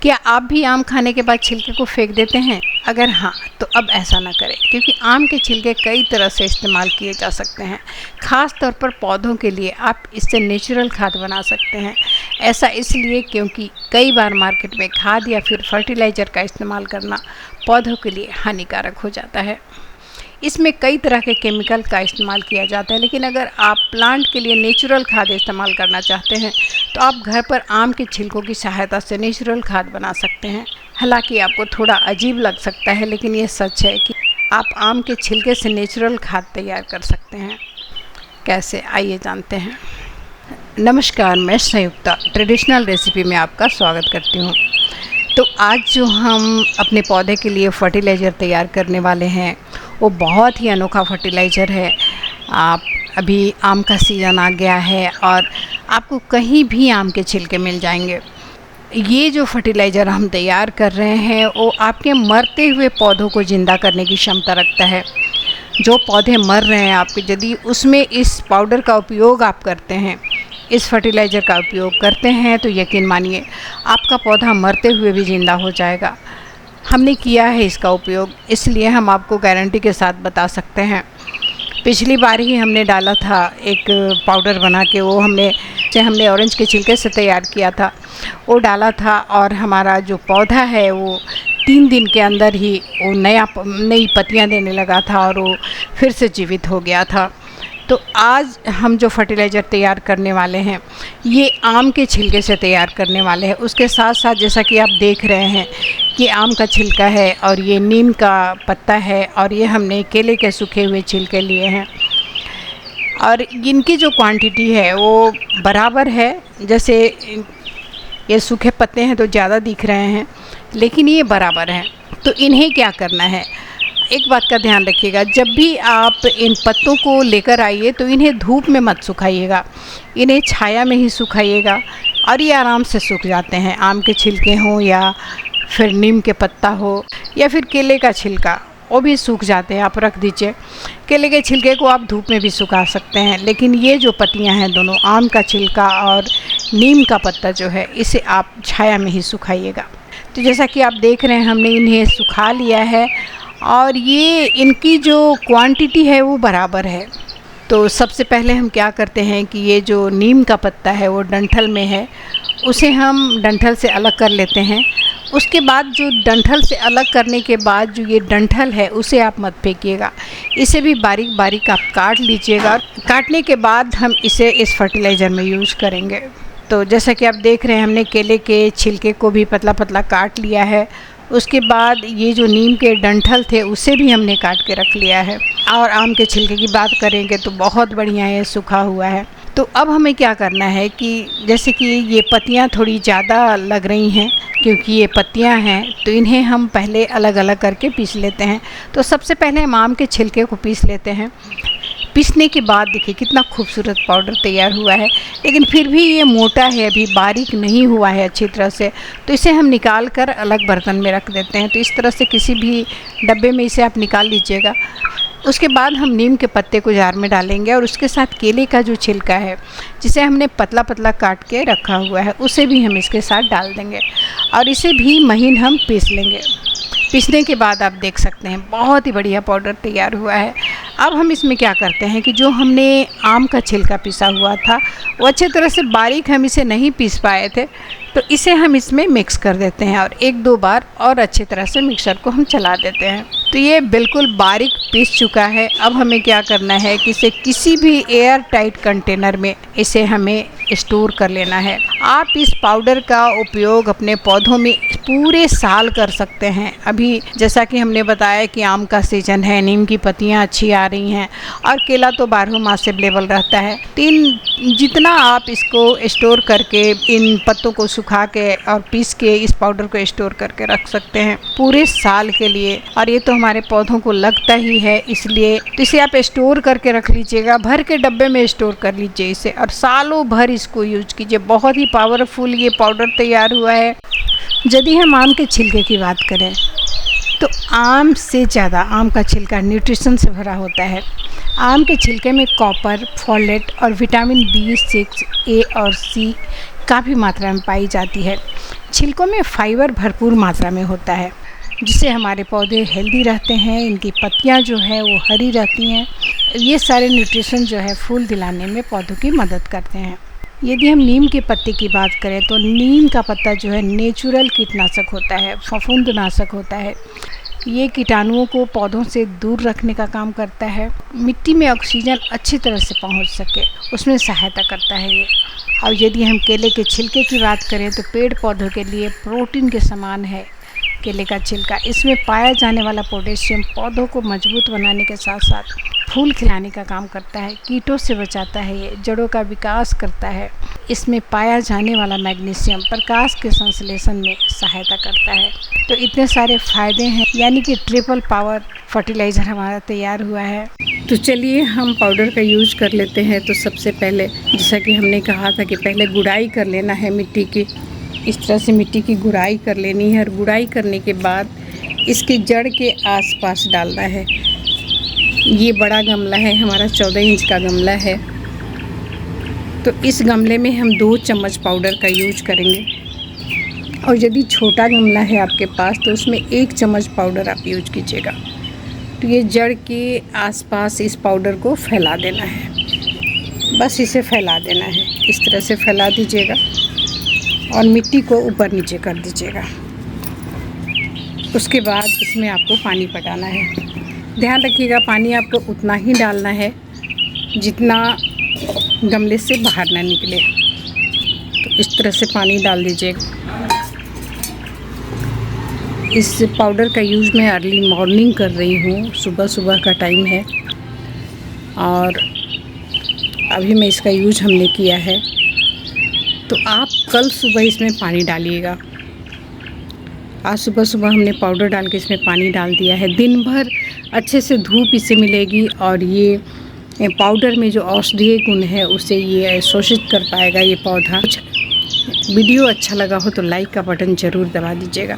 क्या आप भी आम खाने के बाद छिलके को फेंक देते हैं? अगर हाँ, तो अब ऐसा ना करें, क्योंकि आम के छिलके कई तरह से इस्तेमाल किए जा सकते हैं। ख़ास तौर पर पौधों के लिए आप इससे नेचुरल खाद बना सकते हैं। ऐसा इसलिए क्योंकि कई बार मार्केट में खाद या फिर फर्टिलाइज़र का इस्तेमाल करना पौधों के लिए हानिकारक हो जाता है। इसमें कई तरह के केमिकल का इस्तेमाल किया जाता है, लेकिन अगर आप प्लांट के लिए नेचुरल खाद इस्तेमाल करना चाहते हैं तो आप घर पर आम के छिलकों की सहायता से नेचुरल खाद बना सकते हैं। हालांकि आपको थोड़ा अजीब लग सकता है, लेकिन ये सच है कि आप आम के छिलके से नेचुरल खाद तैयार कर सकते हैं। कैसे, आइए जानते हैं। नमस्कार, मैं संयुक्ता ट्रेडिशनल रेसिपी में आपका स्वागत करती हूँ। तो आज जो हम अपने पौधे के लिए फर्टिलाइज़र तैयार करने वाले हैं वो बहुत ही अनोखा फर्टिलाइज़र है। आप अभी आम का सीज़न आ गया है और आपको कहीं भी आम के छिलके मिल जाएंगे। ये जो फर्टिलाइज़र हम तैयार कर रहे हैं वो आपके मरते हुए पौधों को ज़िंदा करने की क्षमता रखता है। जो पौधे मर रहे हैं आपके, यदि उसमें इस पाउडर का उपयोग आप करते हैं, इस फर्टिलाइज़र का उपयोग करते हैं, तो यकीन मानिए आपका पौधा मरते हुए भी ज़िंदा हो जाएगा। हमने किया है इसका उपयोग, इसलिए हम आपको गारंटी के साथ बता सकते हैं। पिछली बार ही हमने डाला था एक पाउडर बना के, वो हमने ऑरेंज के छिलके से तैयार किया था, वो डाला था और हमारा जो पौधा है वो 3 दिन के अंदर ही वो नई पत्तियां देने लगा था और वो फिर से जीवित हो गया था। तो आज हम जो फर्टिलाइज़र तैयार करने वाले हैं ये आम के छिलके से तैयार करने वाले हैं। उसके साथ साथ जैसा कि आप देख रहे हैं कि आम का छिलका है और ये नीम का पत्ता है और ये हमने केले के सूखे हुए छिलके लिए हैं और इनकी जो क्वांटिटी है वो बराबर है। जैसे ये सूखे पत्ते हैं तो ज़्यादा दिख रहे हैं, लेकिन ये बराबर हैं। तो इन्हें क्या करना है, एक बात का ध्यान रखिएगा, जब भी आप इन पत्तों को लेकर आइए तो इन्हें धूप में मत सुखाइएगा, इन्हें छाया में ही सुखाइएगा और ये आराम से सूख जाते हैं। आम के छिलके हों या फिर नीम के पत्ता हो या फिर केले का छिलका, वो भी सूख जाते हैं, आप रख दीजिए। केले के छिलके को आप धूप में भी सुखा सकते हैं, लेकिन ये जो पत्तियां हैं दोनों, आम का छिलका और नीम का पत्ता जो है, इसे आप छाया में ही सुखाइएगा। तो जैसा कि आप देख रहे हैं हमने इन्हें सुखा लिया है और ये इनकी जो क्वांटिटी है वो बराबर है। तो सबसे पहले हम क्या करते हैं कि ये जो नीम का पत्ता है वो डंठल में है, उसे हम डंठल से अलग कर लेते हैं। उसके बाद जो डंठल से अलग करने के बाद जो ये डंठल है उसे आप मत फेंकिएगा, इसे भी बारीक बारीक आप काट लीजिएगा। काटने के बाद हम इसे इस फर्टिलाइज़र में यूज़ करेंगे। तो जैसा कि आप देख रहे हैं हमने केले के छिलके को भी पतला पतला काट लिया है। उसके बाद ये जो नीम के डंठल थे उसे भी हमने काट के रख लिया है। और आम के छिलके की बात करेंगे तो बहुत बढ़िया है, सूखा हुआ है। तो अब हमें क्या करना है कि जैसे कि ये पत्तियां थोड़ी ज़्यादा लग रही हैं, क्योंकि ये पत्तियां हैं तो इन्हें हम पहले अलग अलग करके पीस लेते हैं। तो सबसे पहले हम आम के छिलके को पीस लेते हैं। पीसने के बाद देखिए कितना खूबसूरत पाउडर तैयार हुआ है, लेकिन फिर भी ये मोटा है, अभी बारीक नहीं हुआ है अच्छी तरह से। तो इसे हम निकाल कर अलग बर्तन में रख देते हैं। तो इस तरह से किसी भी डब्बे में इसे आप निकाल लीजिएगा। उसके बाद हम नीम के पत्ते को जार में डालेंगे और उसके साथ केले का जो छिलका है जिसे हमने पतला पतला काट के रखा हुआ है उसे भी हम इसके साथ डाल देंगे और इसे भी महीन हम पीस लेंगे। पीसने के बाद आप देख सकते हैं बहुत ही बढ़िया पाउडर तैयार हुआ है। अब हम इसमें क्या करते हैं कि जो हमने आम का छिलका पीसा हुआ था वो अच्छे तरह से बारीक हम इसे नहीं पीस पाए थे, तो इसे हम इसमें मिक्स कर देते हैं और 1-2 बार और अच्छी तरह से मिक्सर को हम चला देते हैं। तो ये बिल्कुल बारीक पीस चुका है। अब हमें क्या करना है कि इसे किसी भी एयर टाइट कंटेनर में इसे हमें स्टोर कर लेना है। आप इस पाउडर का उपयोग अपने पौधों में पूरे साल कर सकते हैं। अभी जैसा कि हमने बताया कि आम का सीजन है, नीम की पत्तियां अच्छी आ रही हैं और केला तो 12 मास अवेलेबल रहता है। जितना आप इसको स्टोर करके इन पत्तों को सुखा के और पीस के इस पाउडर को स्टोर करके रख सकते हैं पूरे साल के लिए। और ये तो हमारे पौधों को लगता ही है, इसलिए तो इसे आप स्टोर करके रख लीजिएगा, भर के डब्बे में स्टोर कर लीजिए इसे और सालों भर इसको यूज कीजिए। बहुत ही पावरफुल ये पाउडर तैयार हुआ है। यदि हम आम के छिलके की बात करें तो आम से ज़्यादा आम का छिलका न्यूट्रिशन से भरा होता है। आम के छिलके में कॉपर, फोलेट और विटामिन B6, A और C काफ़ी मात्रा में पाई जाती है। छिलकों में फाइबर भरपूर मात्रा में होता है, जिससे हमारे पौधे हेल्दी रहते हैं, इनकी पत्तियां जो है वो हरी रहती हैं। ये सारे न्यूट्रिशन जो है फूल दिलाने में पौधों की मदद करते हैं। यदि हम नीम के पत्ते की बात करें तो नीम का पत्ता जो है नेचुरल कीटनाशक होता है, फफूंदनाशक होता है। ये कीटाणुओं को पौधों से दूर रखने का काम करता है। मिट्टी में ऑक्सीजन अच्छी तरह से पहुंच सके उसमें सहायता करता है ये। और यदि हम केले के छिलके की बात करें तो पेड़ पौधों के लिए प्रोटीन के समान है केले का छिलका। इसमें पाया जाने वाला पोटेशियम पौधों को मजबूत बनाने के साथ साथ फूल खिलाने का काम करता है, कीटों से बचाता है, ये जड़ों का विकास करता है। इसमें पाया जाने वाला मैग्नीशियम प्रकाश के संश्लेषण में सहायता करता है। तो इतने सारे फ़ायदे हैं, यानी कि ट्रिपल पावर फर्टिलाइज़र हमारा तैयार हुआ है। तो चलिए हम पाउडर का यूज कर लेते हैं। तो सबसे पहले जैसा कि हमने कहा था कि पहले गुड़ाई कर लेना है मिट्टी की। इस तरह से मिट्टी की गुड़ाई कर लेनी है और गुड़ाई करने के बाद इसके जड़ के आसपास डालना है। ये बड़ा गमला है हमारा, 14 इंच का गमला है। तो इस गमले में हम 2 चम्मच पाउडर का यूज करेंगे। और यदि छोटा गमला है आपके पास तो उसमें 1 चम्मच पाउडर आप यूज कीजिएगा। तो ये जड़ के आसपास इस पाउडर को फैला देना है, बस इसे फैला देना है। इस तरह से फैला दीजिएगा और मिट्टी को ऊपर नीचे कर दीजिएगा। उसके बाद इसमें आपको पानी पटाना है। ध्यान रखिएगा पानी आपको उतना ही डालना है जितना गमले से बाहर ना निकले। तो इस तरह से पानी डाल दीजिएगा। इस पाउडर का यूज़ मैं अर्ली मॉर्निंग कर रही हूँ, सुबह सुबह का टाइम है और अभी मैं इसका यूज हमने किया है। तो आप कल सुबह इसमें पानी डालिएगा। आज सुबह सुबह हमने पाउडर डाल के इसमें पानी डाल दिया है। दिन भर अच्छे से धूप इसे मिलेगी और ये पाउडर में जो औषधीय गुण है उसे ये शोषित कर पाएगा ये पौधा। वीडियो अच्छा लगा हो तो लाइक का बटन ज़रूर दबा दीजिएगा।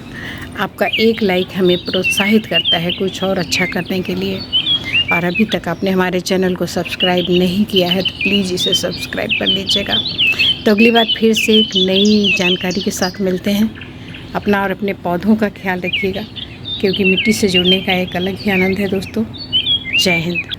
आपका एक लाइक हमें प्रोत्साहित करता है कुछ और अच्छा करने के लिए। और अभी तक आपने हमारे चैनल को सब्सक्राइब नहीं किया है तो प्लीज़ इसे सब्सक्राइब कर लीजिएगा। तो अगली बार फिर से एक नई जानकारी के साथ मिलते हैं। अपना और अपने पौधों का ख्याल रखिएगा, क्योंकि मिट्टी से जुड़ने का एक अलग ही आनंद है दोस्तों। जय हिंद।